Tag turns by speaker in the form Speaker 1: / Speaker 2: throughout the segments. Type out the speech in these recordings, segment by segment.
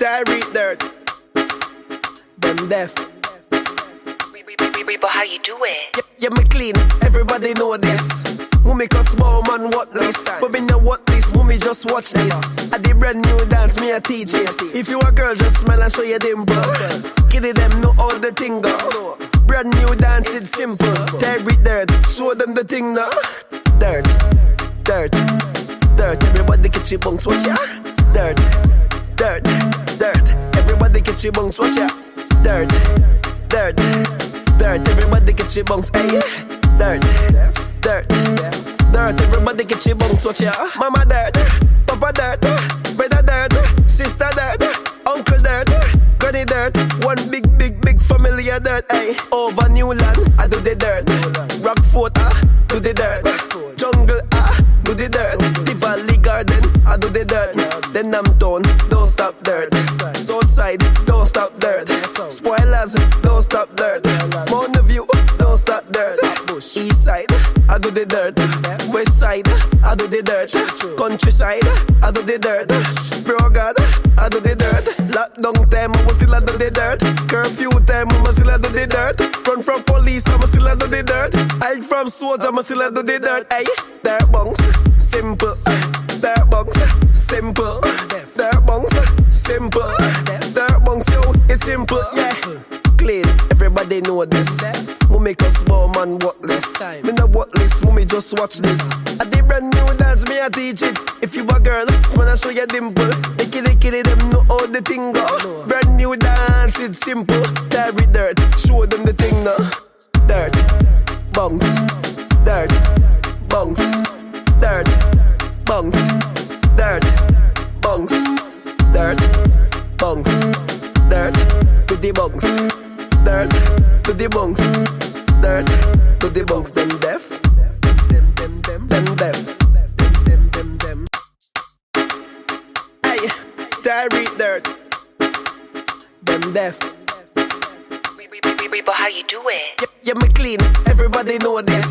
Speaker 1: Diary dirt. Them deaf.
Speaker 2: But how you do it?
Speaker 1: Yeah, me clean, everybody know this. Mummy cause small man what this. But me know what this, mummy just watch this. I did brand new dance, me I teach it. If you a girl, just smile and show your dimple. Kiddie them know all the thing go. Brand new dance, it's simple. Diary dirt, show them the thing now. Dirt, dirt, dirt. Everybody catch your bunks, watch ya. Dirt, dirt, dirt. Everybody catch your bunks, watch ya. Dirt, dirt, dirt. Everybody catch your bunks, ayy. Dirt, dirt, dirt. Everybody catch your bunks, watch ya. Mama dirt, Papa dirt, brother dirt, sister dirt, uncle dirt, granny dirt. One big family of dirt, ayy. Over Newland, I do the dirt. Rockfort, do the dirt. Jungle, do the dirt. The Valley Garden, I do the dirt. Then Town, don't stop dirt. Southside, don't stop dirt. Spoilers, don't stop dirt. Mount View, don't stop dirt. East side, I do the dirt. West side, I do the dirt. Countryside, I do the dirt. Brogard, I do the dirt. Lockdown time, I still do the dirt. Curfew time, I still do the dirt. Run from police, I still do the dirt. Hide from soldier, I still do the dirt. Hey, dirt bunks, simple. Dirt bunks, simple. Dirt bunks, simple. Dirt bunks, yo, it's simple. Yeah, clean, everybody know this. Mummy cause small man worthless. Me not worthless, mummy just watch this. I did brand new dance, me I teach it. If you a girl, man I show you dimple. The kitty them know all the thing go. Brand new dance, it's simple. Diary dirt, show them the thing now. Dirt, bunks, dirt, bunks, dirt, bunks, dirt, bunks, dirt, bunks, dirt, to the bunks, dirt, to the bunks, dirt, to the bunks. Them deaf, them deaf. Hey, diary dirt. Them deaf.
Speaker 2: But how you do it?
Speaker 1: Yeah, me clean, everybody know this.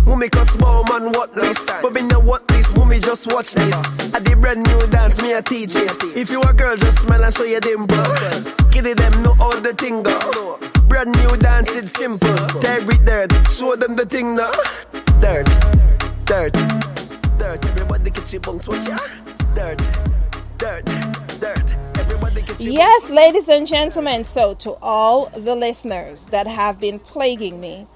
Speaker 1: Mummy cause small man what this. But me know what this, mummy just watch this. I did brand new dance, me I teach it. If you a girl, just smile and show your dimple. Kiddie them know all the thing go. Brand new dance, it's simple. Diary dirt, show them the thing now. Dirt, dirt, dirt. Everybody catch your bunks, watch ya. Dirt, dirt, dirt.
Speaker 3: Yes, ladies and gentlemen, so to all the listeners that have been plaguing me,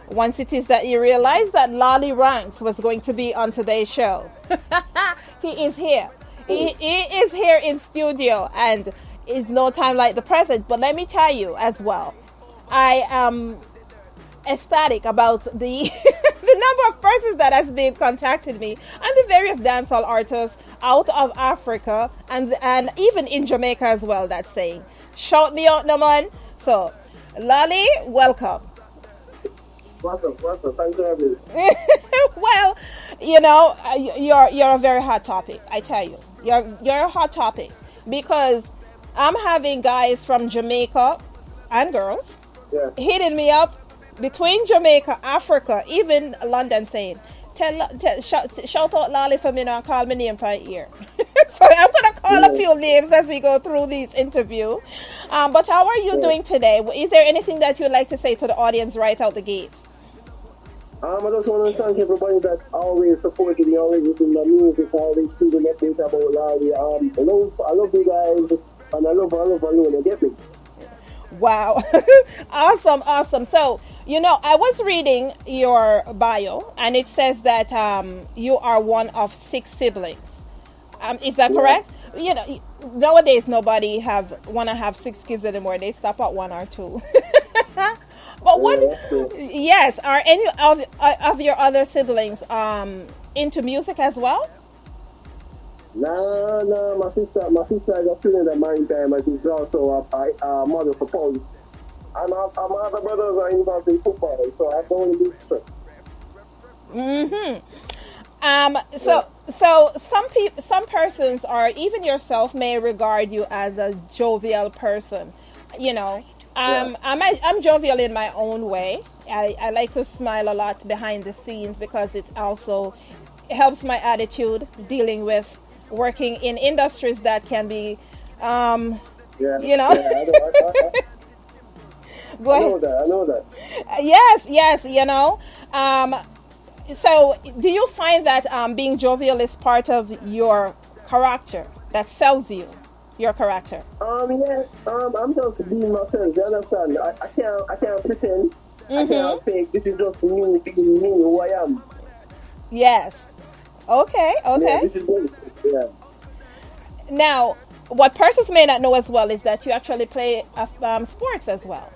Speaker 3: once it is that you realize that LaaLee Ranks was going to be on today's show, he is here. He is here in studio, and it's no time like the present. But let me tell you as well, I am ecstatic about the the number of persons that has been contacted me, and the various dancehall artists out of Africa and even in Jamaica as well that's saying, shout me out, no man. So LaaLee, welcome.
Speaker 4: What's up? Thanks for having me.
Speaker 3: Well, you know, you're a very hot topic. I tell you, you're a hot topic, because I'm having guys from Jamaica and girls hitting me up between Jamaica, Africa, even London, saying, shout out LaaLee for me now and call my name for ear. So I'm going to call a few names as we go through this interview. But how are you doing today? Is there anything that you'd like to say to the audience right out the gate?
Speaker 4: I just want to thank everybody that always supported me, always listening to my music, always feeding updates about LaaLee. I love you guys, and I love you, you get me?
Speaker 3: Wow. Awesome. So, you know, I was reading your bio, and it says that you are one of 6 siblings. Is that correct? You know, nowadays nobody want to have 6 kids anymore. They stop at 1 or 2. But yes, are any of your other siblings into music as well?
Speaker 4: No, my sister is a student at Maritime, and she's also a mother for Paul. And my other brothers are involved in football, so I don't want to be strict.
Speaker 3: So some persons, or even yourself, may regard you as a jovial person. You know, I'm jovial in my own way. I like to smile a lot behind the scenes, because it also helps my attitude dealing with working in industries that can be
Speaker 4: Yeah,
Speaker 3: You know?
Speaker 4: yeah,
Speaker 3: Go
Speaker 4: I
Speaker 3: ahead.
Speaker 4: know that.
Speaker 3: Yes, you know. So, do you find that being jovial is part of your character that sells you, your character?
Speaker 4: Yeah, I'm just being myself. You understand? I can't pretend. I
Speaker 3: Mm-hmm.
Speaker 4: can't fake. This is just me being me, who I am.
Speaker 3: Yes. Okay,
Speaker 4: Yeah,
Speaker 3: okay.
Speaker 4: this is me. Yeah.
Speaker 3: Now, what persons may not know as well is that you actually play sports as well.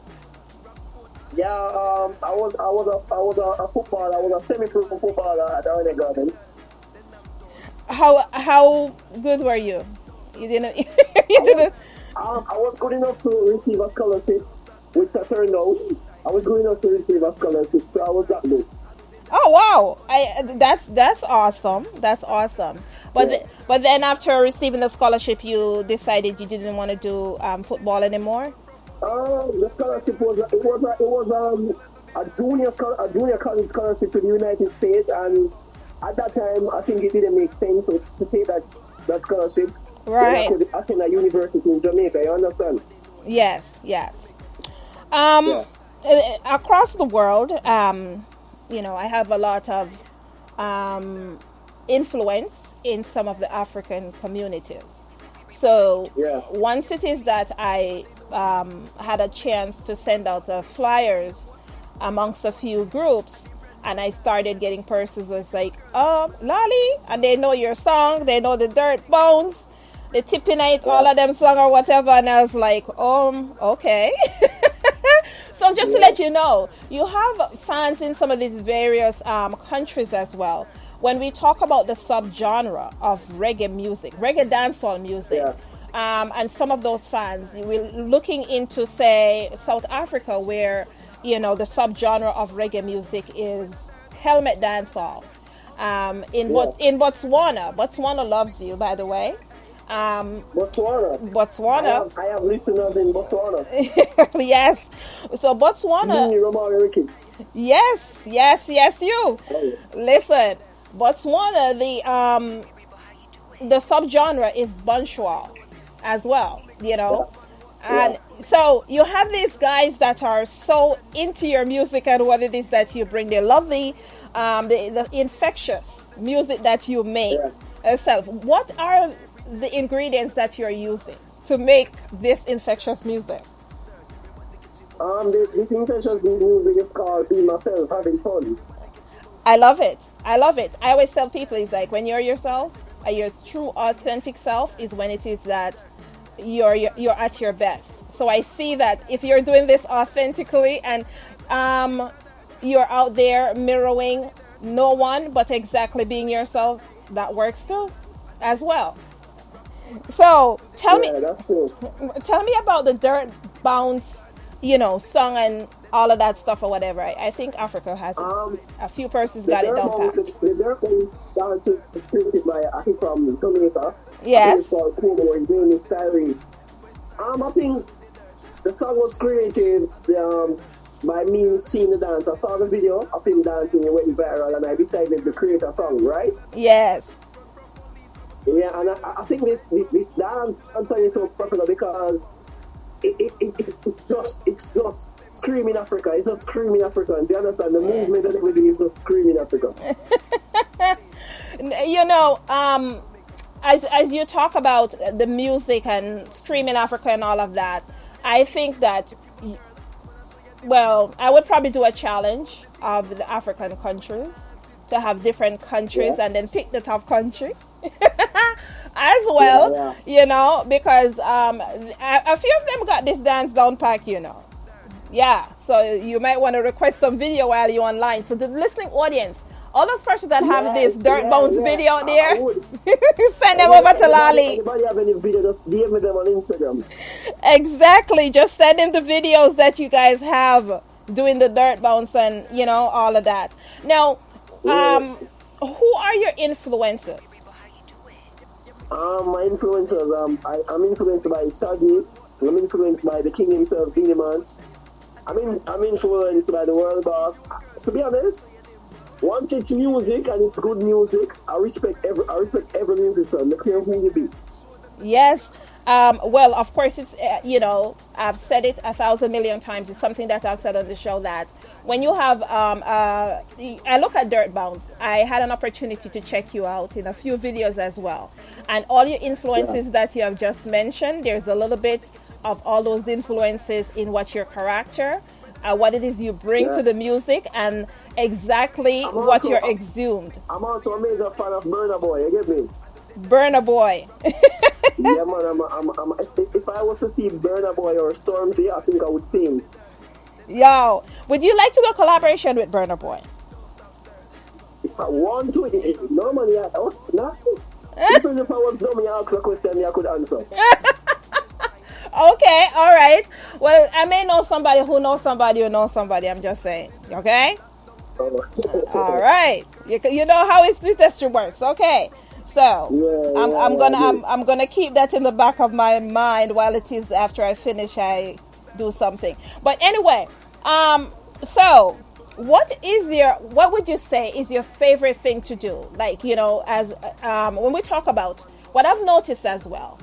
Speaker 4: Yeah, I was a footballer. I was a semi-pro footballer at the Garden.
Speaker 3: How good were you? You didn't. You
Speaker 4: I was,
Speaker 3: didn't.
Speaker 4: I was good enough to receive a scholarship, which I turned out. I was good enough to receive a scholarship, so I was that good.
Speaker 3: Oh wow! That's awesome. That's awesome. But
Speaker 4: Yeah.
Speaker 3: but then after receiving the scholarship, you decided you didn't want to do football anymore.
Speaker 4: The scholarship was a junior college scholarship to the United States, and at that time I think it didn't make sense to take that scholarship. When I
Speaker 3: Right.
Speaker 4: could attend a university in Jamaica. You understand?
Speaker 3: Yes. Yes. Um,
Speaker 4: Yeah.
Speaker 3: Across the world, I have a lot of influence in some of the African communities. So
Speaker 4: Yeah.
Speaker 3: once it is that I had a chance to send out flyers amongst a few groups, and I started getting persons that's like, Lolly, and they know your song, they know the Dirt Bones, the Tipping Night, all of them song or whatever, and I was like, okay. So just to let you know, you have fans in some of these various countries as well. When we talk about the subgenre of reggae music, reggae dancehall music,
Speaker 4: Yeah.
Speaker 3: and some of those fans, we're looking into, say, South Africa, where the subgenre of reggae music is helmet dancehall. In Botswana loves you, by the way.
Speaker 4: Botswana.
Speaker 3: Botswana,
Speaker 4: I have listeners in Botswana.
Speaker 3: yes. So Botswana,
Speaker 4: Mini Romano Ricky.
Speaker 3: yes, you.
Speaker 4: Oh,
Speaker 3: Listen, Botswana, the subgenre is bunchwal as well, And so you have these guys that are so into your music and what it is that you bring. They love the infectious music that you make yourself. What are the ingredients that you're using to make this infectious music?
Speaker 4: This infectious music is called Be Myself, Having Fun.
Speaker 3: I love it. I always tell people, it's like when you're yourself, your true authentic self is when it is that you're at your best. So I see that if you're doing this authentically and you're out there mirroring no one but exactly being yourself, that works too as well. So tell
Speaker 4: That's true.
Speaker 3: me about the Dirt Bounce, song and all of that stuff or whatever. I think Africa has it. A few persons got it down pat.
Speaker 4: The Dirt Bounce is created by I think from Jamaica.
Speaker 3: Yes.
Speaker 4: I think it's called Kumo and Jamie Styrene. I think the song was created by me seeing the dance. I saw the video of him dancing, it went viral, and I decided to create a song, right?
Speaker 3: Yes.
Speaker 4: Yeah, and I think this dance is so popular because it's just screaming Africa. It's just screaming Africa. And do you understand? The movement that we do is just screaming Africa.
Speaker 3: As you talk about the music and streaming Africa and all of that, I think that, I would probably do a challenge of the African countries to have different countries and then pick the top country as well, because a few of them got this dance down pack, Yeah, so you might want to request some video while you're online. So the listening audience, all those persons that have this Dirt Bones video out there, send them over to LaaLee.
Speaker 4: Anybody have any video, just DM me them on Instagram.
Speaker 3: Exactly, just send him the videos that you guys have doing the Dirt Bounce and, all of that. Now, who are your influencers?
Speaker 4: My influencers, I'm influenced by Shaggy. I'm influenced by the king himself, Beenie Man. I'm influenced by the world boss. To be honest, once it's music and it's good music, I respect every musician. Look here who you be.
Speaker 3: Yes, Well, of course, it's, I've said it 1,000,000,000 times. It's something that I've said on the show that when you have, I look at Dirt Bounce. I had an opportunity to check you out in a few videos as well. And all your influences that you have just mentioned, there's a little bit of all those influences in what your character, what it is you bring to the music, and exactly what you're exhumed.
Speaker 4: I'm also a major fan of Burna Boy, you get me?
Speaker 3: Burna Boy.
Speaker 4: Yeah, man, if I was to see Burna Boy or Stormzy, I think I would see him.
Speaker 3: Yo, would you like to do a collaboration with Burna Boy?
Speaker 4: If I want to, normally I was nothing. Even if I was dumb, you ask a question, I could answer.
Speaker 3: Okay, all right. Well, I may know somebody who knows somebody who knows somebody. I'm just saying. Okay? All right. You know how it's industry works. Okay. So I'm gonna keep that in the back of my mind while it is after I finish I do something. But anyway, so what would you say is your favorite thing to do? Like, as when we talk about what I've noticed as well,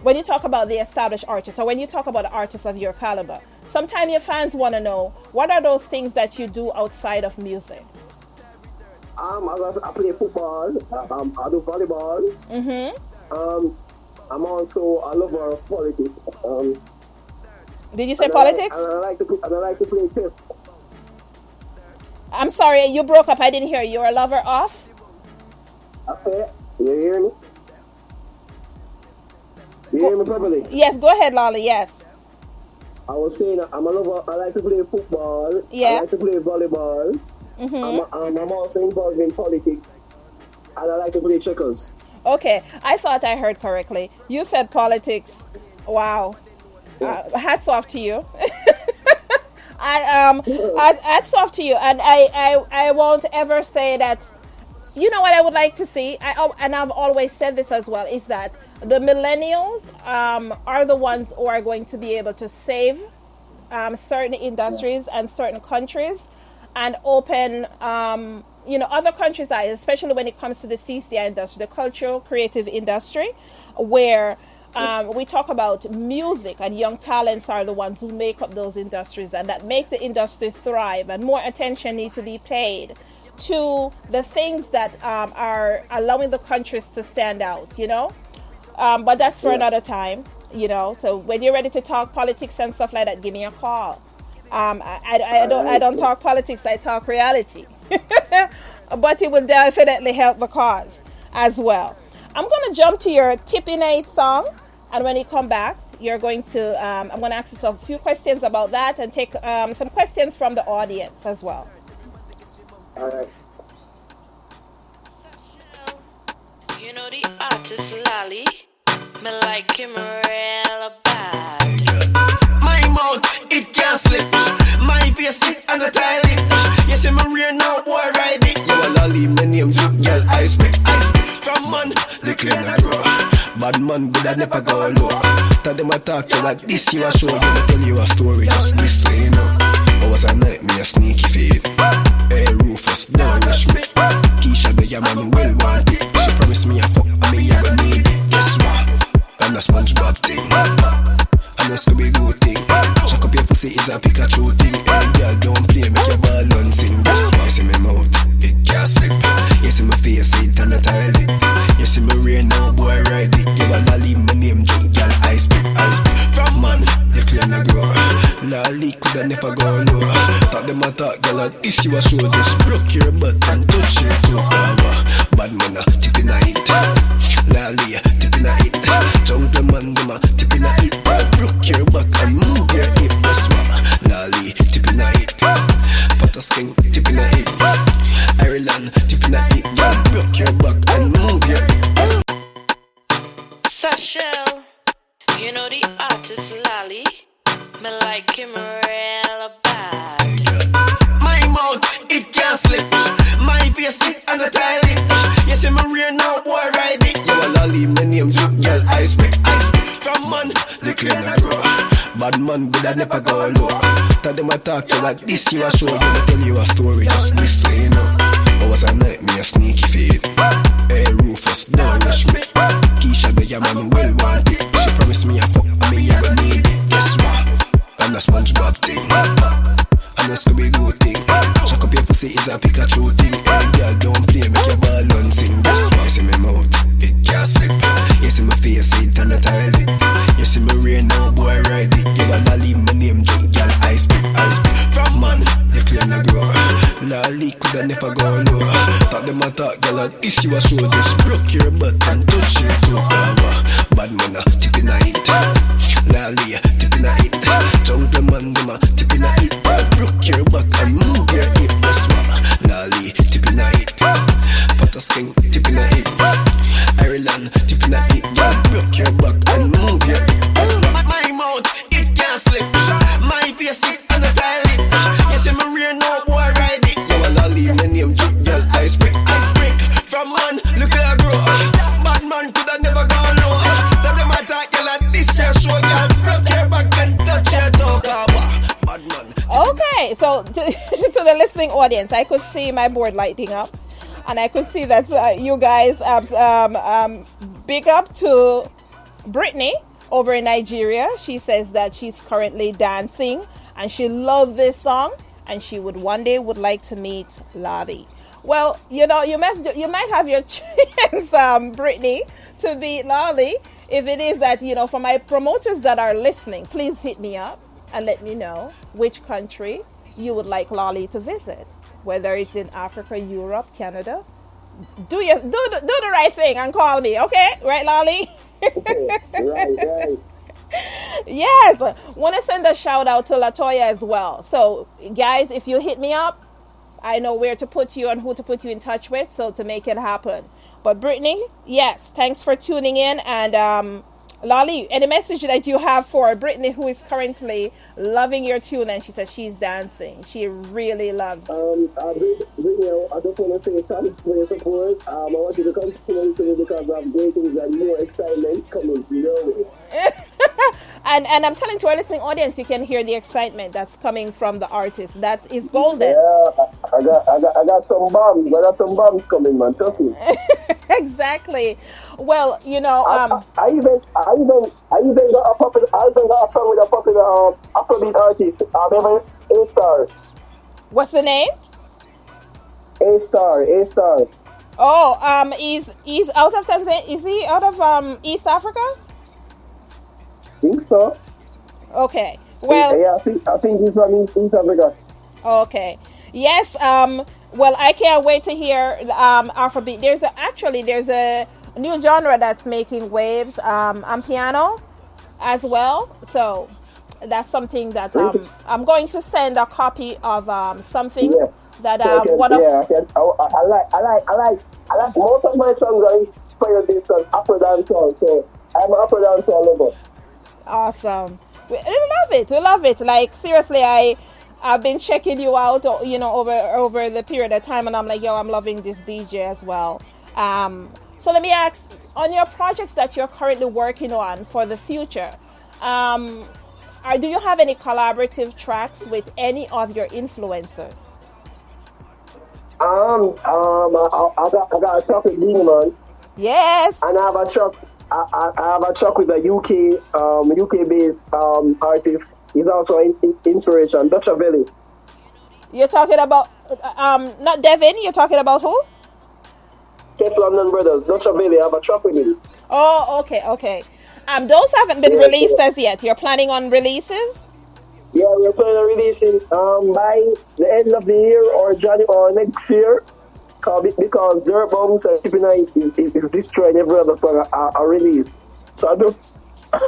Speaker 3: when you talk about the established artists, or when you talk about artists of your caliber, sometimes your fans want to know, what are those things that you do outside of music?
Speaker 4: I play football. I do volleyball. I'm also a lover of politics.
Speaker 3: Did you say politics?
Speaker 4: I like to play chess.
Speaker 3: I'm sorry, you broke up. I didn't hear you. You're a lover of?
Speaker 4: I said, you hear me? You hear me properly?
Speaker 3: Yes, go ahead, LaaLee. Yes.
Speaker 4: I was saying I'm a lover. I like to play football.
Speaker 3: Yeah.
Speaker 4: I like to play volleyball. I'm also involved in politics, and I like to play checkers.
Speaker 3: Okay, I thought I heard correctly. You said politics. Wow. Hats off to you. Hats off to you. And I won't ever say that. You know what I would like to see, and I've always said this as well, is that the millennials are the ones who are going to be able to save certain industries and certain countries, and open, other countries' eyes, especially when it comes to the CCI industry, the cultural creative industry, where we talk about music, and young talents are the ones who make up those industries, and that make the industry thrive, and more attention need to be paid to the things that are allowing the countries to stand out, But that's for another time, So when you're ready to talk politics and stuff like that, give me a call. I don't talk politics, I talk reality. But it will definitely help the cause as well. I'm going to jump to your Tipping 8 song, and when you come back, you're going to I'm going to ask you a few questions about that, and take some questions from the audience as well.
Speaker 4: All right.
Speaker 2: You know the artist LaaLee, me like him real bad.
Speaker 1: My mouth, it can't slip. My face, it and the toilet. You see me rear now, boy, ride it. You a LaaLee, my name, girl, I speak. From man, little in a grow. Bad man, good, I never go low. Tell them I talk to you like this, you a show. You me tell you a story, just listen, I was a night, me a sneaky feed. Hey, Rufus, don't rush me. Keisha, the your man will want it. She promised me a fuck, and me I gonna need it. Guess what? I'm a SpongeBob thing. I'm a Scooby-Doo thing. Chuck up your pussy is a Pikachu thing. Hey, girl, don't play, make your ball and sing. Guess what? You see me mouth, it can't slip. You see my face, it and the toilet. You see me rear now, boy, ride it. You a LaaLee, my name, junk, girl, I speak. From man, you clean a grow. LaaLee coulda never go low. Talk them a talk, girl, at this you a show. Just broke your butt and touch your toe. Bad man a tipping a hit. LaaLee tipping a hit. Jungle man them a tipping a hit. Broke your back and move your hip. That's what LaaLee tipping a hit. Pottersking tipping a hit. Ireland tipping a hit. Girl, broke your back and move your hip.
Speaker 2: Sashel, you know the artist LaaLee, me like him real bad.
Speaker 1: My mouth, it can't slip. My face, it and the toilet. You see me rear now, boy, ride it. You a LaaLee, my name, girl, I speak. From man, little in a grow. Bad man, good, I never go low. Tell them I talk to you like this, you a show. You me tell you a story, just listen, Hours a night, me a sneaky feed. Hey, Rufus, don't rush me. Keisha, the man will want it. She promised me a fuck, me I gonna need it. Guess what? I'm a SpongeBob thing. I'm a Scooby-Doo thing. Chuck up your pussy is a Pikachu thing. Hey, girl, don't play, make your ball and sing. Guess what? You see me mouth, it can't slip. You see my face, it and a tile it. You see me rear now, boy, ride it. You wanna leave my name, junk, girl, ice pick. From man, you clean the grow. LaaLee coulda never go low. Talk them a talk, girl, and this you a show. Just broke your butt and touch your toe. Bad man a tip in a it. LaaLee tip in a it. Jungle man them a tip in a it. Broke your back and move your hip. That's what LaaLee tip in a it. Pottersking tip in a it. Ireland tip in a it. Girl, broke your back and move your hip. That's what my mouth it can't slip. My face it and the tile it. You see me rear now, boy, ride it. You a LaaLee, my name Juke, girl, ice break. From man, look at her grow. Bad man coulda never gone low. Tell them I talk, girl, and this year show, girl. Broke your back and touch your toe, bad man.
Speaker 3: Okay, so to the listening audience, I could see my board lighting up, and I could see that you guys big up to Brittany over in Nigeria. She says that she's currently dancing and she loves this song and she would one day would like to meet LaaLee. Well, you know, you might have your chance, Brittany, to beat LaaLee. If it is that, you know, for my promoters that are listening, please hit me up and let me know which country you would like LaaLee to visit. Whether it's in Africa, Europe, Canada. Do the right thing and call me, okay? Right, LaaLee?
Speaker 4: Right.
Speaker 3: Yes. Want to send a shout out to Latoya as well. So, guys, if you hit me up, I know where to put you and who to put you in touch with, so to make it happen. But Brittany, yes, thanks for tuning in. And LaaLee, any message that you have for Brittany, who is currently loving your tune, and she says she's dancing. She really loves.
Speaker 4: Brittany, I just want to say thanks for your support. I want you to continue to me because I have great things and more excitement coming, you know.
Speaker 3: And I'm telling to our listening audience, you can hear the excitement that's coming from the artist. That is golden.
Speaker 4: Yeah, I got some bombs. I got some bombs coming, man. Trust me.
Speaker 3: Exactly. Well, you know,
Speaker 4: I even got a song with a popular Afrobeat artist. Remember A-Star.
Speaker 3: What's the name?
Speaker 4: A-Star.
Speaker 3: Oh, he's out of Tanzania. Is he out of East Africa?
Speaker 4: Think so.
Speaker 3: Okay. Well,
Speaker 4: yeah, I think he's from East Africa.
Speaker 3: Okay. Yes. Well, I can't wait to hear Afrobeat. There's a new genre that's making waves. On piano, as well. So that's something that I'm going to send a copy of something that one of.
Speaker 4: Yeah, I like most of my songs are inspired based on Afro dancehall. So I'm an Afro dancehall lover.
Speaker 3: Awesome. We love it. Like, seriously, I've been checking you out, you know, over the period of time, and I'm like, yo, I'm loving this DJ as well. So let me ask, on your projects that you're currently working on for the future, do you have any collaborative tracks with any of your influencers?
Speaker 4: I got a track with Beanie Man.
Speaker 3: Yes.
Speaker 4: And I have a track. I have a track with a UK based artist. He's also inspiration, Dr. Belly.
Speaker 3: You're talking about not Devin. You're talking about who?
Speaker 4: Step London Brothers, Dr. Belly. I have a track with him.
Speaker 3: Oh, okay. Those haven't been released as yet. You're planning on releases?
Speaker 4: Yeah, we're planning on releasing by the end of the year or January or next year. Because Dirt Bombs and Tippy Night is destroying every other song I release. So I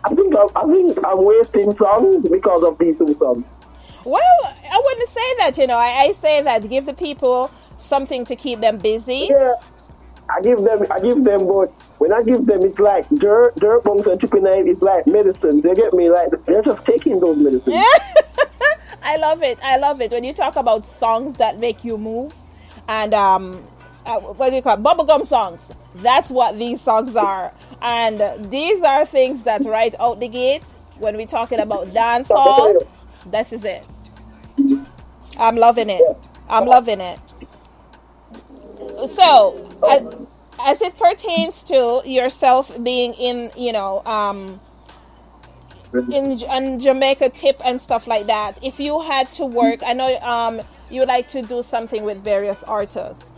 Speaker 4: think I'm wasting songs because of these two songs.
Speaker 3: Well, I wouldn't say that, you know. I say that give the people something to keep them busy.
Speaker 4: Yeah, I give them, but when I give them, it's like Dirt Bombs and Tippy Night is like medicine. They get me, like they're just taking those medicines.
Speaker 3: I love it. When you talk about songs that make you move. And what do you call it? Bubblegum songs. That's what these songs are. And these are things that right out the gate, when we're talking about dancehall, this is it. I'm loving it. So, as it pertains to yourself being in, in Jamaica tip and stuff like that, if you had to work, I know you like to do something with various artists.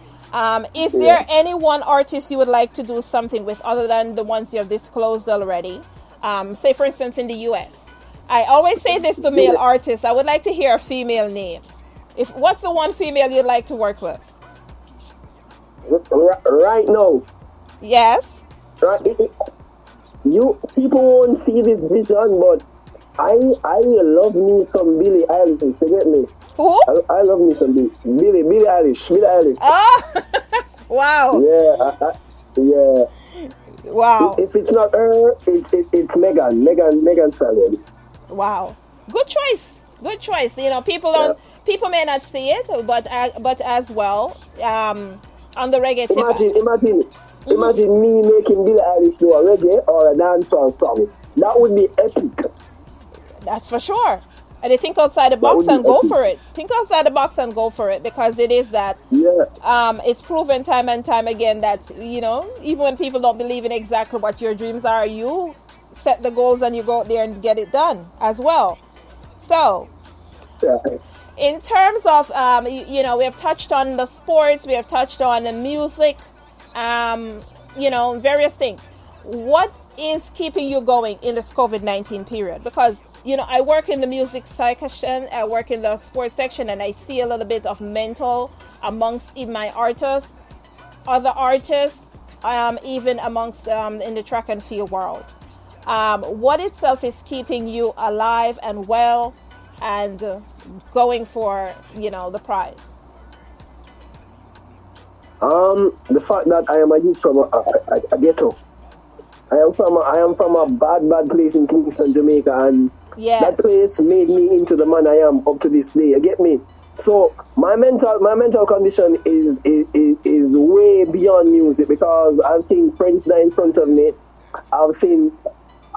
Speaker 3: Is there any one artist you would like to do something with other than the ones you have disclosed already? Say, for instance, in the U.S. I always say this to male artists. I would like to hear a female name. What's the one female you'd like to work with?
Speaker 4: Right now.
Speaker 3: Yes.
Speaker 4: Right. You people won't see this vision, but I love me some Billie Eilish. You get me?
Speaker 3: Who?
Speaker 4: I love me some Billie Eilish. Billie Eilish.
Speaker 3: Oh, wow.
Speaker 4: Yeah. Yeah.
Speaker 3: Wow.
Speaker 4: If it's not her, it's Megan Stallion.
Speaker 3: Wow. Good choice. Good choice. People may not see it, but as well, on the reggae tip.
Speaker 4: Imagine me making Billie Eilish do a reggae or a dancehall song. That would be epic.
Speaker 3: That's for sure. And they think outside the box and go for it. Think outside the box and go for it, because it is that.
Speaker 4: Yeah.
Speaker 3: It's proven time and time again that, even when people don't believe in exactly what your dreams are, you set the goals and you go out there and get it done as well. So, in terms of, we have touched on the sports, we have touched on the music, various things. What is keeping you going in this COVID-19 period? Because, I work in the music section, I work in the sports section, and I see a little bit of mental amongst even my artists, other artists, even amongst in the track and field world. What itself is keeping you alive and well and going for, the prize?
Speaker 4: The fact that I am a youth from a ghetto. I am from a bad place in Kingston, Jamaica, and that place made me into the man I am up to this day. You get me? So my mental condition is way beyond music, because I've seen friends die in front of me. I've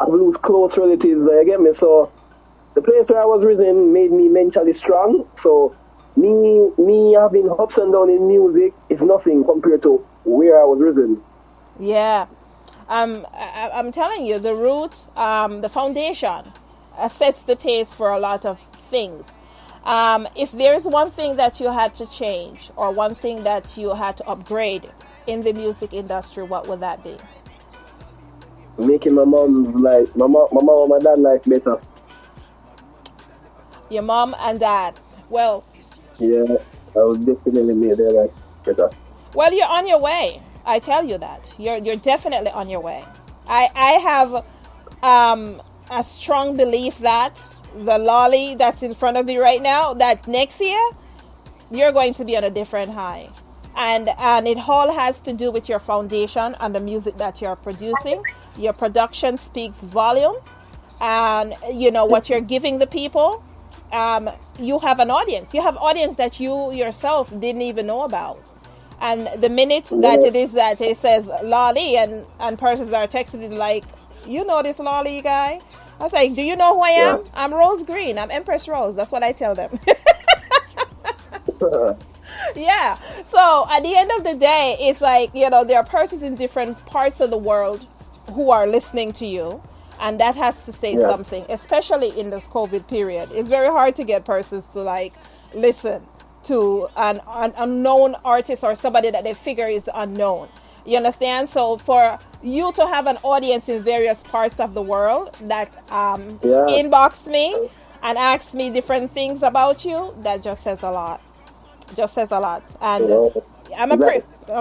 Speaker 4: lost close relatives. You get me? So the place where I was risen made me mentally strong. So me having ups and downs in music is nothing compared to where I was risen.
Speaker 3: Yeah. I'm telling you, the root, the foundation sets the pace for a lot of things. If there's one thing that you had to change or one thing that you had to upgrade in the music industry, what would that be?
Speaker 4: Making my mom and my dad life better.
Speaker 3: Your mom and dad. Well.
Speaker 4: Yeah, I would definitely make their life better.
Speaker 3: Well, you're on your way. I tell you that. You're definitely on your way. I have a strong belief that the LaaLee that's in front of me right now, that next year, you're going to be on a different high. And it all has to do with your foundation and the music that you're producing. Your production speaks volume. And, what you're giving the people. You have an audience. You have audience that you yourself didn't even know about. And the minute that it is that it says LaaLee and persons are texting like, this LaaLee guy? I was like, do you know who I am? Yeah. I'm Rose Green. I'm Empress Rose. That's what I tell them. Yeah. So at the end of the day, it's like, there are persons in different parts of the world who are listening to you. And that has to say something, especially in this COVID period. It's very hard to get persons to listen to an unknown artist or somebody that they figure is unknown. You understand? So for you to have an audience in various parts of the world that inbox me and ask me different things about you, that just says a lot. Just says a lot. And I'm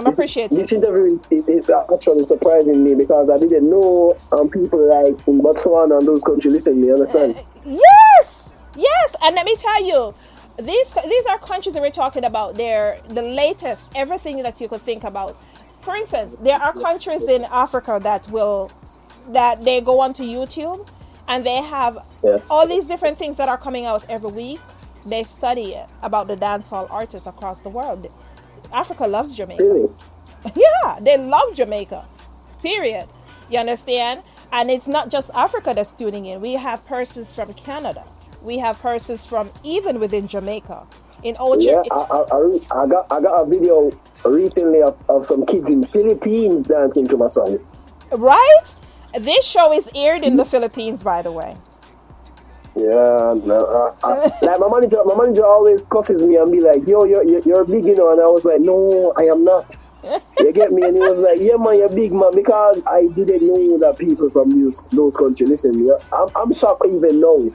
Speaker 3: appreciative.
Speaker 4: This interview is actually surprising me, because I didn't know people like in Botswana and those countries listen to me, understand?
Speaker 3: Yes. And let me tell you, these are countries that we're talking about. They're the latest, everything that you could think about. For instance, there are countries in Africa that they go onto YouTube and they have all these different things that are coming out every week. They study about the dancehall artists across the world. Africa loves Jamaica.
Speaker 4: Really?
Speaker 3: Yeah, they love Jamaica. Period. You understand? And it's not just Africa that's tuning in. We have persons from Canada. We have persons from even within Jamaica. In Ocho.
Speaker 4: Yeah, I got a video recently of some kids in Philippines dancing to my song.
Speaker 3: Right? This show is aired in the Philippines, by the way.
Speaker 4: Yeah, no, like my manager always cusses me and be like, "Yo, you're big, you know," and I was like, "No, I am not." You get me? And he was like, "Yeah, man, you're big, man," because I didn't know that people from those countries listen. Yeah, I'm shocked even now.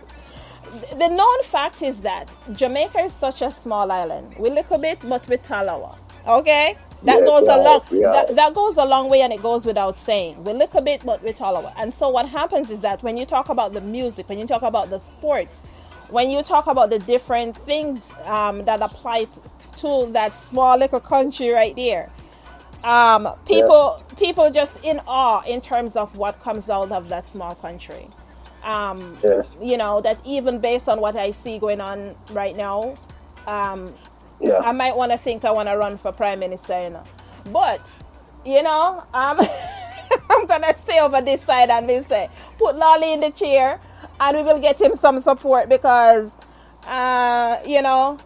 Speaker 3: The known fact is that Jamaica is such a small island. We look a bit, but we talawa. Okay? That goes a long that goes a long way, and it goes without saying. We look a bit, but we talawa. And so what happens is that when you talk about the music, when you talk about the sports, when you talk about the different things that applies to that small little country right there, people just in awe in terms of what comes out of that small country. You know, that even based on what I see going on right now, I might want to think I want to run for prime minister, you know. But, you know, I'm going to stay over this side and we say, put LaaLee in the chair and we will get him some support because, you know,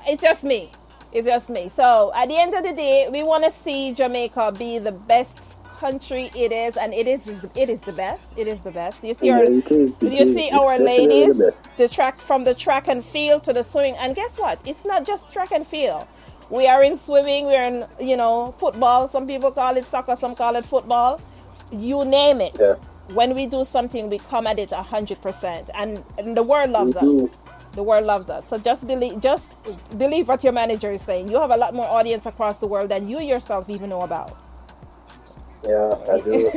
Speaker 3: it's just me. It's just me. So at the end of the day, we want to see Jamaica be the best country it is, and it is the best. It is the best. You see our ladies, the track and field to the swimming, and guess what? It's not just track and field. We are in swimming. We're in, you know, football. Some people call it soccer. Some call it football. You name it. Yeah. When we do something, we come at it 100%, and the world loves us. The world loves us. So just believe what your manager is saying. You have a lot more audience across the world than you yourself even know about.
Speaker 4: Yeah, I do.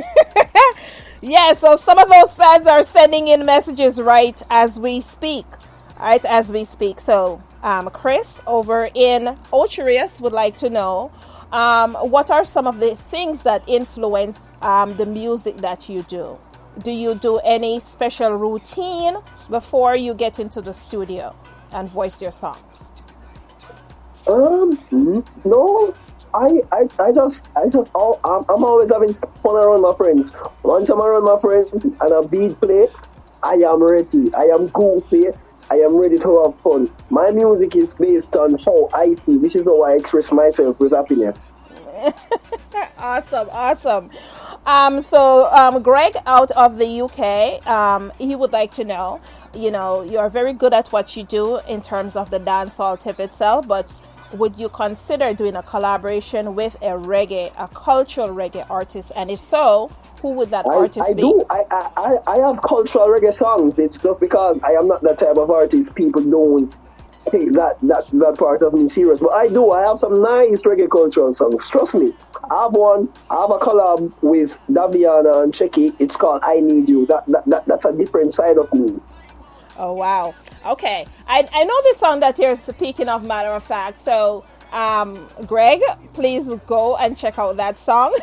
Speaker 3: Yeah, so some of those fans are sending in messages right as we speak. Right as we speak. So Chris over in Ocherius would like to know what are some of the things that influence the music that you do? Do you do any special routine before you get into the studio and voice your songs?
Speaker 4: No. I'm always having fun around my friends. Once I'm around my friends and a beat play, I am ready. I am goofy. I am ready to have fun. My music is based on how I feel. This is how I express myself with happiness.
Speaker 3: Awesome. So Greg out of the UK, he would like to know, you know, you are very good at what you do in terms of the dancehall tip itself, but would you consider doing a collaboration with a cultural reggae artist? And if so, who would that artist be?
Speaker 4: I have cultural reggae songs. It's just because I am not that type of artist. People don't take that part of me serious. But I have some nice reggae cultural songs. Trust me. I have a collab with Daviana and Checky. It's called I Need You. That's a different side of me.
Speaker 3: Oh, wow. Okay. I know the song that you're speaking of, matter of fact. So, Greg, please go and check out that song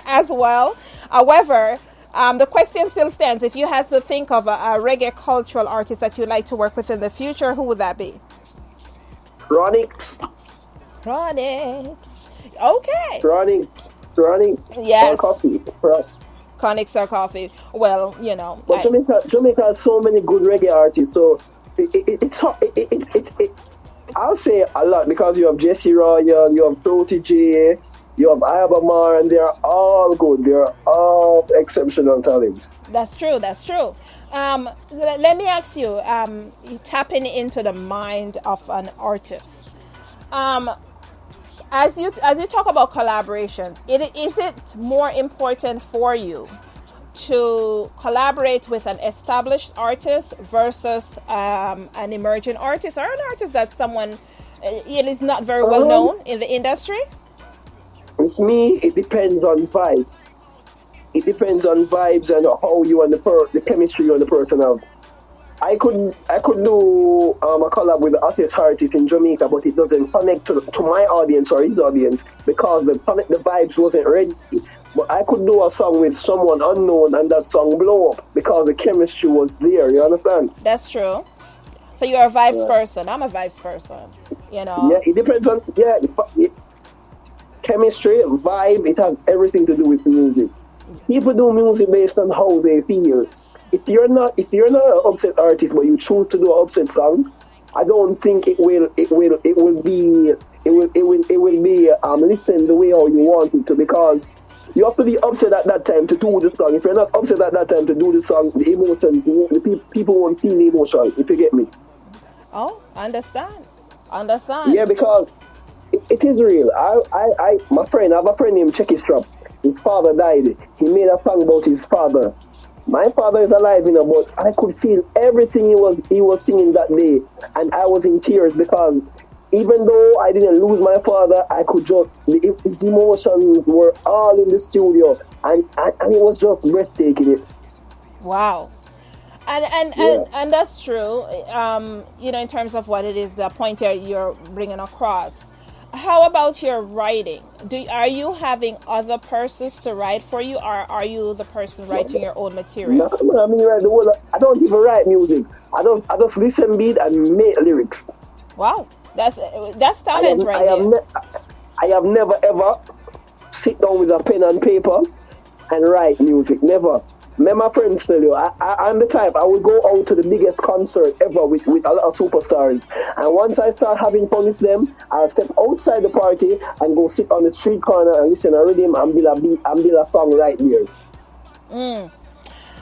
Speaker 3: as well. However, the question still stands. If you had to think of a reggae cultural artist that you'd like to work with in the future, who would that be?
Speaker 4: Chronix.
Speaker 3: Okay.
Speaker 4: Chronix.
Speaker 3: Yes.
Speaker 4: Coffee.
Speaker 3: Chronix or Coffee. Well, you know.
Speaker 4: But Jamaica has so many good reggae artists, so I'll say a lot because you have Jesse Royal, you have Proti J, you have Ayabamar, and they're all good. They're all exceptional talents.
Speaker 3: That's true. Let me ask you, tapping into the mind of an artist. As you talk about collaborations, is it more important for you to collaborate with an established artist versus an emerging artist, or an artist that someone it is not very well known in the industry?
Speaker 4: With me, it depends on vibes. It depends on vibes and how you and the chemistry you and the person have. I could do a collab with the artist in Jamaica, but it doesn't connect to my audience or his audience because the vibes wasn't ready. But I could do a song with someone unknown and that song blow up because the chemistry was there. You understand?
Speaker 3: That's true. So you're a vibes person. I'm a vibes person. You know.
Speaker 4: Yeah, it depends on chemistry, vibe. It has everything to do with music. People do music based on how they feel. If you're not an upset artist, but you choose to do an upset song, I don't think it will will be listened the way how you want it to, because you have to be upset at that time to do the song. If you're not upset at that time to do the song, the emotions, the people won't feel the emotion, if you get me.
Speaker 3: Oh, understand.
Speaker 4: Yeah, because it is real. I have a friend named Checky Strap. His father died. He made a song about his father. My father is alive, but I could feel everything he was singing that day, and I was in tears because even though I didn't lose my father, I could just, his emotions were all in the studio, and it was just breathtaking.
Speaker 3: Wow. And that's true, in terms of what it is, the point you're bringing across. How about your writing? Are you having other persons to write for you, or are you the person writing your own material?
Speaker 4: No, I don't even write music. I just listen beat and make lyrics.
Speaker 3: Wow, that's talent there.
Speaker 4: I have never ever sit down with a pen and paper and write music. Never. May my friends tell you, I'm the type, I will go out to the biggest concert ever with a lot of superstars. And once I start having fun with them, I'll step outside the party and go sit on the street corner and listen to rhythm and build a song right there.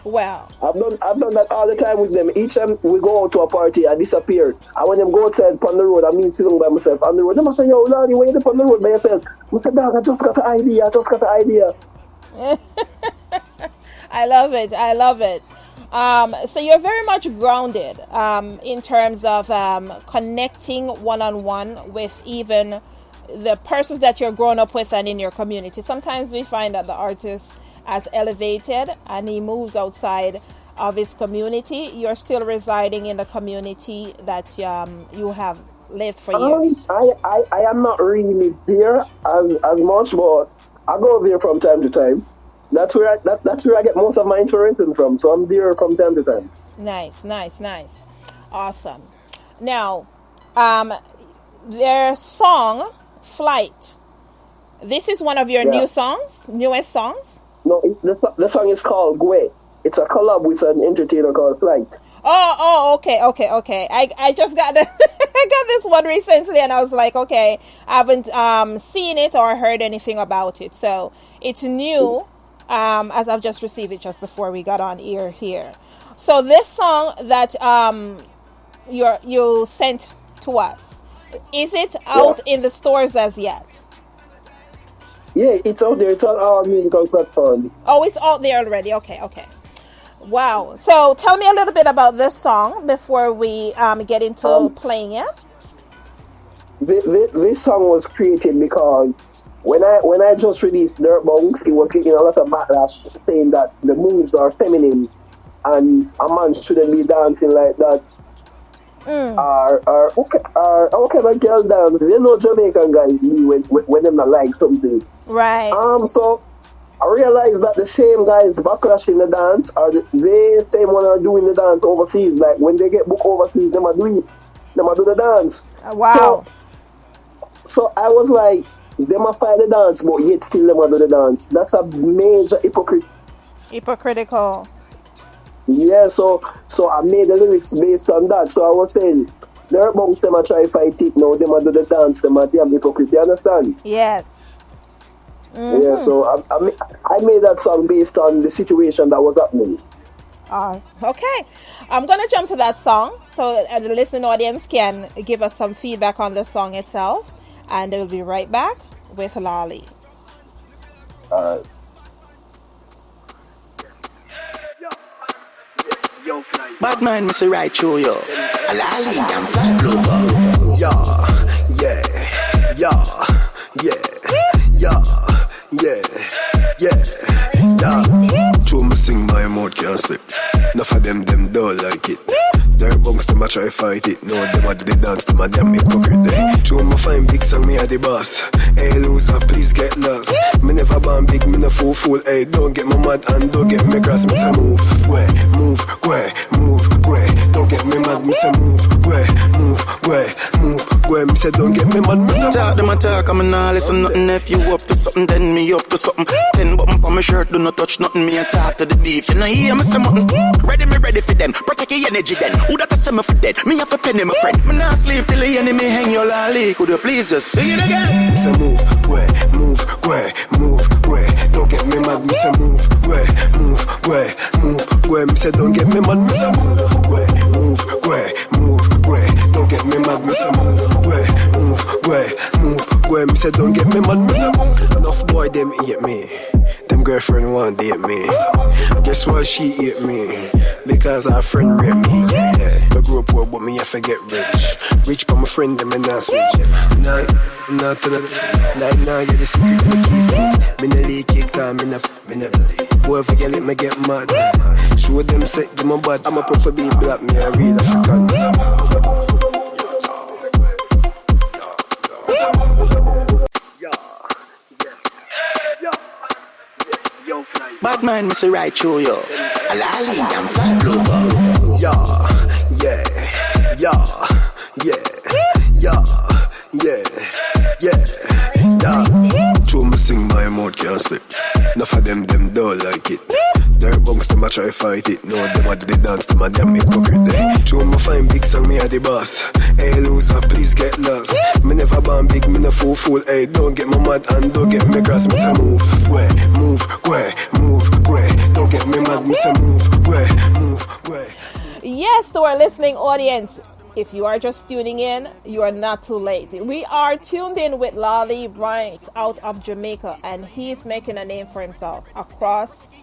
Speaker 3: Well,
Speaker 4: I've done that all the time with them. Each time we go out to a party, I disappear. And when them go outside on the road, I mean sitting by myself on the road. They must say, yo, Laalee, why you up on the road by yourself? I say, dog, I just got the idea.
Speaker 3: I love it. So you're very much grounded in terms of connecting one-on-one with even the persons that you're growing up with and in your community. Sometimes we find that the artist has elevated and he moves outside of his community. You're still residing in the community that you have lived for years.
Speaker 4: I am not really there as much, but I go there from time to time. That's where I get most of my inspiration from. So I'm there from time to time.
Speaker 3: Nice. Awesome. Now, their song, Flight. This is one of your newest songs?
Speaker 4: No, the song is called Gwe. It's a collab with an entertainer called Flight.
Speaker 3: Oh, okay. I just got I got this one recently, and I was like, okay, I haven't seen it or heard anything about it. So it's new. As I've just received it just before we got on air here. So this song that you sent to us, is it out in the stores as yet?
Speaker 4: Yeah, it's out there. It's on our musical platform.
Speaker 3: Oh, it's out there already. Okay. Wow. So tell me a little bit about this song before we get into playing it.
Speaker 4: This song was created because when I just released Dirt Bunks, it was getting a lot of backlash saying that the moves are feminine and a man shouldn't be dancing like that. Okay, my girl dance. You know Jamaican guys when them not like something.
Speaker 3: Right.
Speaker 4: So I realized that the same guys backlash in the dance are the same one are doing the dance overseas. Like when they get booked overseas, them are do the dance.
Speaker 3: Wow.
Speaker 4: So I was like, they must fight the dance, but yet still them do the dance. That's a major
Speaker 3: hypocritical.
Speaker 4: Yeah, so I made the lyrics based on that. So I was saying, there amongst them I try to fight it now, them do the dance, them are damn hypocrite, you understand?
Speaker 3: Yes. Mm-hmm.
Speaker 4: Yeah, so I made that song based on the situation that was happening.
Speaker 3: Okay. I'm going to jump to that song so the listening audience can give us some feedback on the song itself. And we'll be right back with Laalee.
Speaker 4: All right.
Speaker 5: Bad man, Mr. Right Show, yo. Laalee and Fly Global. Yeah. True, me sing my mouth can't slip. Enough of them don't like it. Their bunks, them a try fight it. No, them a do the dance, them a damn hypocrite. True, me find big song, me a the boss. Hey, loser, please get lost. Me never born big, me no fool. Hey, don't get me mad and don't get me cross. Me say move, move. Don't get me mad, me say move, move. Me say don't get me mad, me say talk, them a talk, I'm not listen nothing. If you up to something, then me up to something. 10 button on my shirt, do not touch nothing. Me a talk to the beef, you know hear me say nothing. Ready,
Speaker 6: ready for them. Protect your energy then. Who that send me for dead? Me have a penny, my friend. Me not sleep till the enemy hang your lolly. Could you please just sing it again?
Speaker 5: Say move, where, move, where, move, where. Don't get me mad, me say move, where, move, where, move, where. Me say don't get me mad, me say move, where, move, where, move, where. Don't get me mad, me say move, where, move, where, move, where. Me say don't get me mad, me say move. Enough boy them hate me. Them girlfriend want date me. Guess why she hate me? Because her friend rape me. Yeah, I grew up poor, but me I forget rich. Rich but my friend them and not switch. Nah, not to the nah, you're the secret me keep it. Me no leak it, cause me no bloody. Boy, if I get it, me get mad. Show them sick, them a bad. I'm a prefer being black, me a real African.
Speaker 6: Bad man, Mr. Right Show, yo. LaaLee, I'm fly global.
Speaker 5: Yeah. True, me sing my mouth can't slip. Enough of them don't like it. Their bunks, them a try fight it. No, them a do the dance, them a damn hypocrite. True, me find big song, me a the boss. Hey, loser, please get lost. Me never born big, me no fool. Hey, don't get me mad and don't get me cross. Me say move, where, move, where, move, where. Don't get me mad, me say move, where, move, where.
Speaker 3: Yes, to our listening audience, if you are just tuning in, you are not too late. We are tuned in with LaaLee Ranks out of Jamaica, and he's making a name for himself across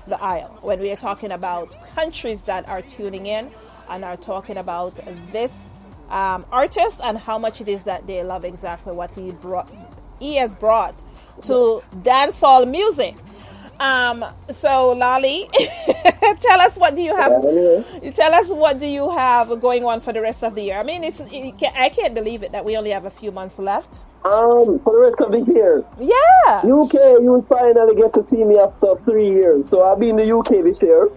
Speaker 3: the aisle when we are talking about countries that are tuning in and are talking about this artist and how much it is that they love exactly what he has brought to dancehall music. So LaaLee, tell us what do you have. Tell us what do you have going on for the rest of the year. I mean, I can't believe it that we only have a few months left.
Speaker 4: For the rest of the year.
Speaker 3: Yeah.
Speaker 4: UK, you finally get to see me after 3 years. So I'll be in the UK this year.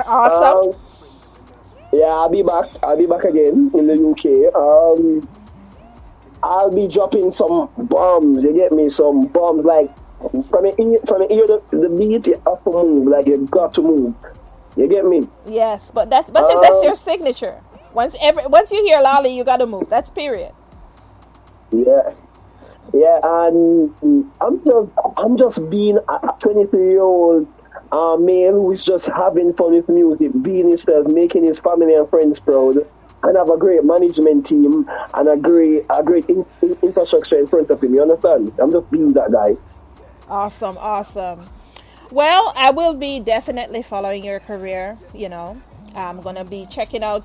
Speaker 3: Awesome.
Speaker 4: Yeah, I'll be back. I'll be back again in the UK. I'll be dropping some bombs. You get me? Some bombs like. From the ear, the beat, you have to move. Like, you got to move. You get me?
Speaker 3: Yes, but that's your signature. Once you hear LaaLee, you got to move. That's period.
Speaker 4: Yeah, and I'm just being a 23-year-old male who's just having fun with music, being himself, making his family and friends proud, and have a great management team and a great infrastructure in front of him. You understand? I'm just being that guy.
Speaker 3: Awesome. Well, I will be definitely following your career. You know, I'm gonna be checking out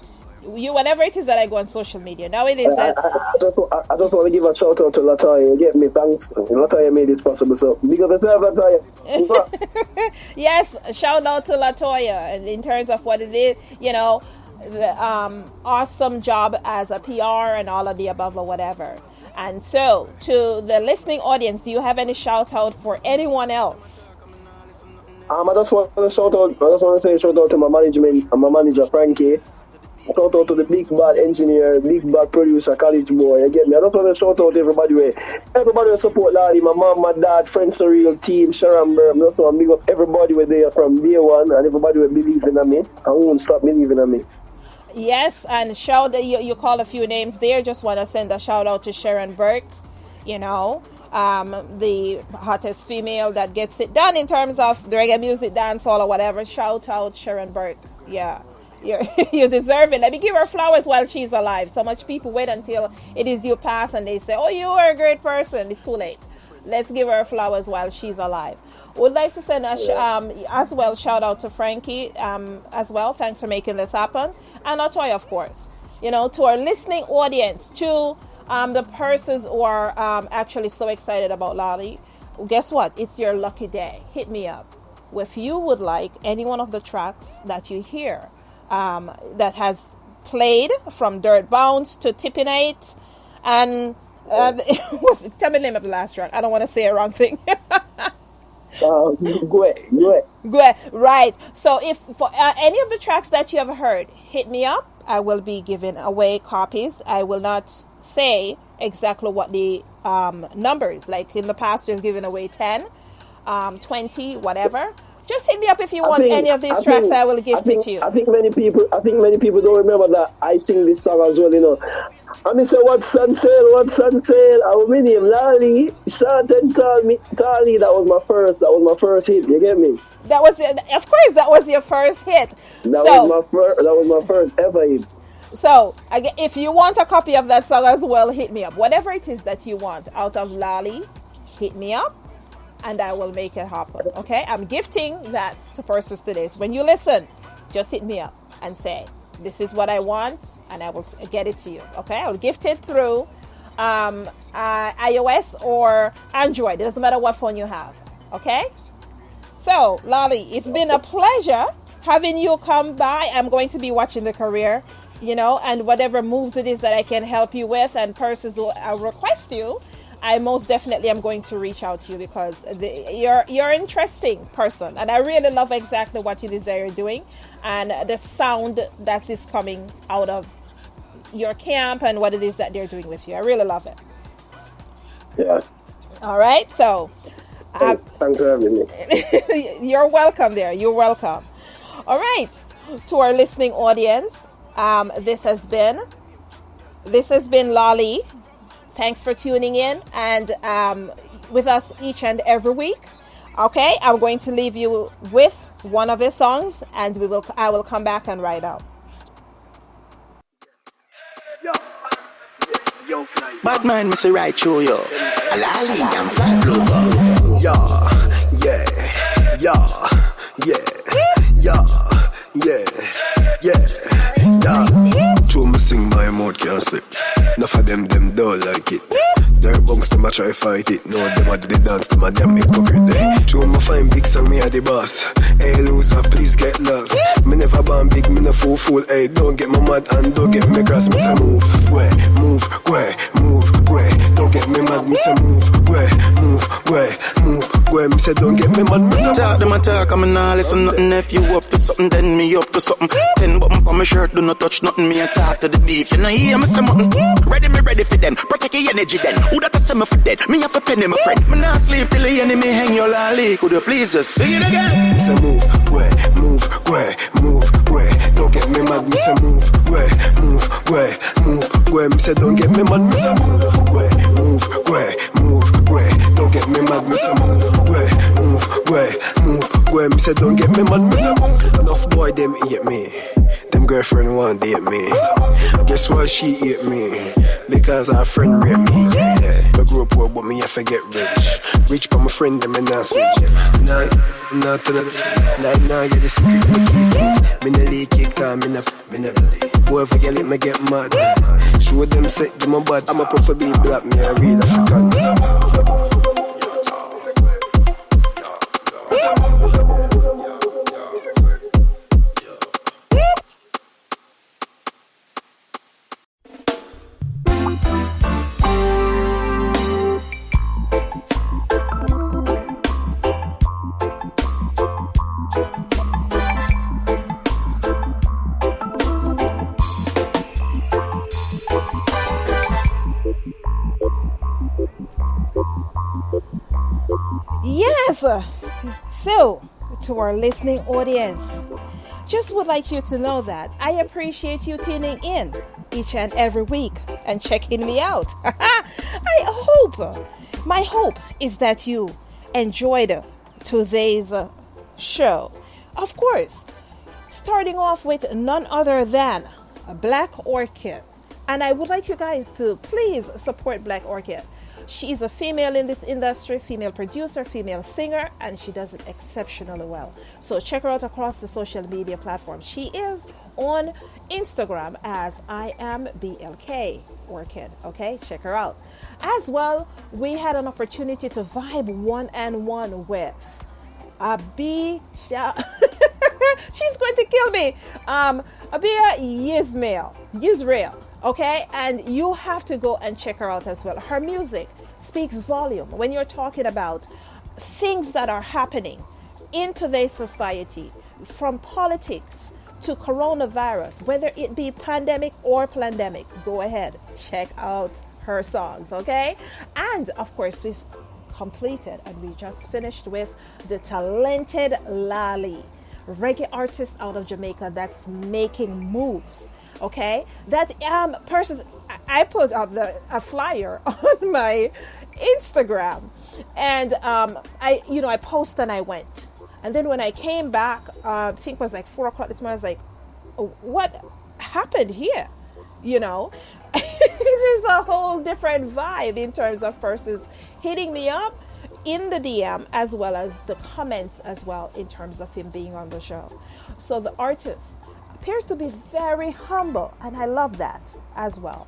Speaker 3: you whenever it is that I go on social media. Now it is that
Speaker 4: I just want to give a shout out to Latoya. Get me, thanks. Latoya made this possible. So big up yourself, Latoya.
Speaker 3: Yes, shout out to Latoya. And in terms of what it is, you know, the awesome job as a PR and all of the above or whatever. And so, to the listening audience, do you have any shout out for anyone else?
Speaker 4: I just want to say shout out to my management and my manager Frankie. Shout out to the big bad engineer, big bad producer, college boy. You get me? I just want to shout out everybody who support LaaLee, my mom, my dad, friends, surreal team, Sharon Burr. I just want to big up everybody who there from day one and everybody who believes in me. I won't stop believing in me.
Speaker 3: Yes, and you call a few names there. Just want to send a shout out to Sharon Burke, you know, the hottest female that gets it done in terms of the reggae music, dancehall or whatever. Shout out Sharon Burke. Yeah, you deserve it. Let me give her flowers while she's alive. So much people wait until it is you pass and they say, oh, you are a great person. It's too late. Let's give her flowers while she's alive. Would like to send as well shout out to Frankie as well. Thanks for making this happen. And Latoya, of course. You know, to our listening audience, to the persons who are actually so excited about LaaLee. Guess what? It's your lucky day. Hit me up. If you would like any one of the tracks that you hear that has played from Dirt Bounce to Tippinate and tell me the name of the last track. I don't want to say a wrong thing.
Speaker 4: Go ahead.
Speaker 3: Right. So if for any of the tracks that you have heard, hit me up. I will be giving away copies. I will not say exactly what the numbers. Like in the past, we've given away 10, 20, whatever. Just hit me up if you want any of these tracks. I will gift it to you.
Speaker 4: I think many people don't remember that I sing this song as well, you know. And me say, what's on sale? I my name, LaaLee, short and tally. That was my first hit. You get me?
Speaker 3: That was, of course, that was your first hit.
Speaker 4: That was my first ever hit.
Speaker 3: So, if you want a copy of that song as well, hit me up. Whatever it is that you want out of LaaLee, hit me up, and I will make it happen. Okay? I'm gifting that to persons today. So when you listen, just hit me up and say, this is what I want, and I will get it to you. Okay? I'll gift it through iOS or Android. It doesn't matter what phone you have. Okay? So, LaaLee, it's been a pleasure having you come by. I'm going to be watching the career, you know, and whatever moves it is that I can help you with, and persons who request you, I most definitely am going to reach out to you, because you're an interesting person, and I really love exactly what it is that you're doing, and the sound that is coming out of your camp and what it is that they're doing with you. I really love it.
Speaker 4: Yeah.
Speaker 3: All right, so
Speaker 4: thanks for having me.
Speaker 3: You're welcome there. You're welcome. All right, to our listening audience, this has been LaaLee. Thanks for tuning in and with us each and every week. Okay, I'm going to leave you with one of his songs, and I will come back and write out.
Speaker 6: Bad mind, me say right through you. LaaLee, I'm fly blower.
Speaker 5: Yeah. True, me sing my mouth can't slip. Enough of them don't like it. Their bunks, them a try fight it. No, them a do the dance, them a damn hypocrite. True, me find big song, me a the boss. Hey, loser, please get lost. Me never born big, me no fool. Hey, don't get me mad and don't get me cross. Me say move, way. Don't get me mad, me say move, way. Me say don't get me mad, me say
Speaker 6: talk them a talk, I'm not listen nothing. If you up to something, then me up to something. 10 button on my shirt, do not touch nothing. Me a talk to the beef, you know hear me say nothing. Ready for them, protect your energy then. Who that a say me for dead? Me have a penny, my friend. Me not sleep till the enemy hang your LaaLee. Could you please just sing it again?
Speaker 5: Me say move, way. Don't get me mad, me say move, way. Me say don't get me mad, me say move, way. Don't get me mad, me say move, way. Me say don't get me mad, me say move. Enough boy them hate me. Them girlfriend want date me. Guess why she hate me? Because our friend rape me, yeah. I grew up poor, but me have to get rich. Rich but my friend, them and not switch. Nah, to the nah, you're the secret, me keep it. Me no leak it, cause me never leave. Boy, if I get it, me get mad. Show them set, them a bad. I'm a prefer being black, me a real African.
Speaker 3: Yes. So, to our listening audience, just would like you to know that I appreciate you tuning in each and every week and checking me out. My hope is that you enjoyed today's show. Of course, starting off with none other than Black Orchid. And I would like you guys to please support Black Orchid. She's a female in this industry, female producer, female singer, and she does it exceptionally well. So check her out across the social media platforms. She is on Instagram as I am BLK Orchid. Okay, check her out. As well, we had an opportunity to vibe one-on-one with Abi. She's going to kill me. Abia Yisrael. Okay, and you have to go and check her out as well. Her music speaks volume when you're talking about things that are happening in today's society, from politics to coronavirus, whether it be pandemic or plandemic. Go ahead, check out her songs, okay? And of course, with completed, and we just finished with the talented LaaLee, reggae artist out of Jamaica that's making moves. Okay, that person, I put up a flyer on my Instagram, and I posted and I went, and then when I came back, I think it was like 4 o'clock this morning. I was like, what happened here? There's a whole different vibe in terms of persons hitting me up in the DM as well as the comments as well in terms of him being on the show. So the artist appears to be very humble, and I love that as well.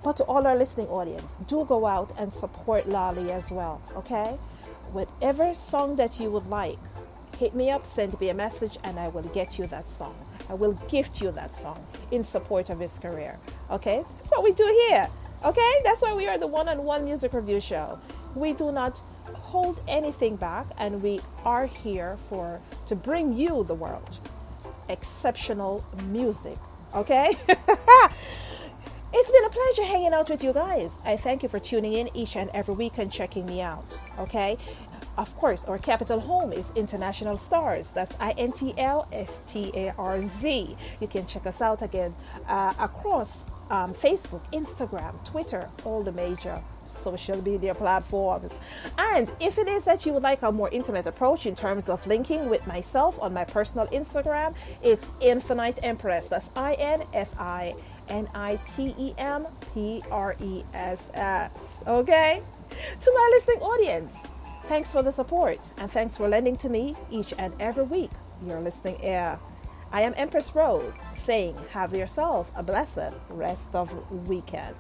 Speaker 3: But to all our listening audience, do go out and support LaaLee as well, okay? Whatever song that you would like, hit me up, send me a message, and I will get you that song. I will gift you that song in support of his career. Okay? That's what we do here. Okay? That's why we are the one-on-one music review show. We do not hold anything back, and we are here to bring you the world exceptional music. Okay? It's been a pleasure hanging out with you guys. I thank you for tuning in each and every week and checking me out. Okay? Of course, our capital home is International Stars. That's INTLSTARZ. You can check us out again across Facebook, Instagram, Twitter, all the major social media platforms. And if it is that you would like a more intimate approach in terms of linking with myself on my personal Instagram, it's Infinite Empress. That's INFINITEMPRESS. Okay? To my listening audience, thanks for the support, and thanks for lending to me each and every week your listening ear. I am Empress Rose, saying have yourself a blessed rest of weekend.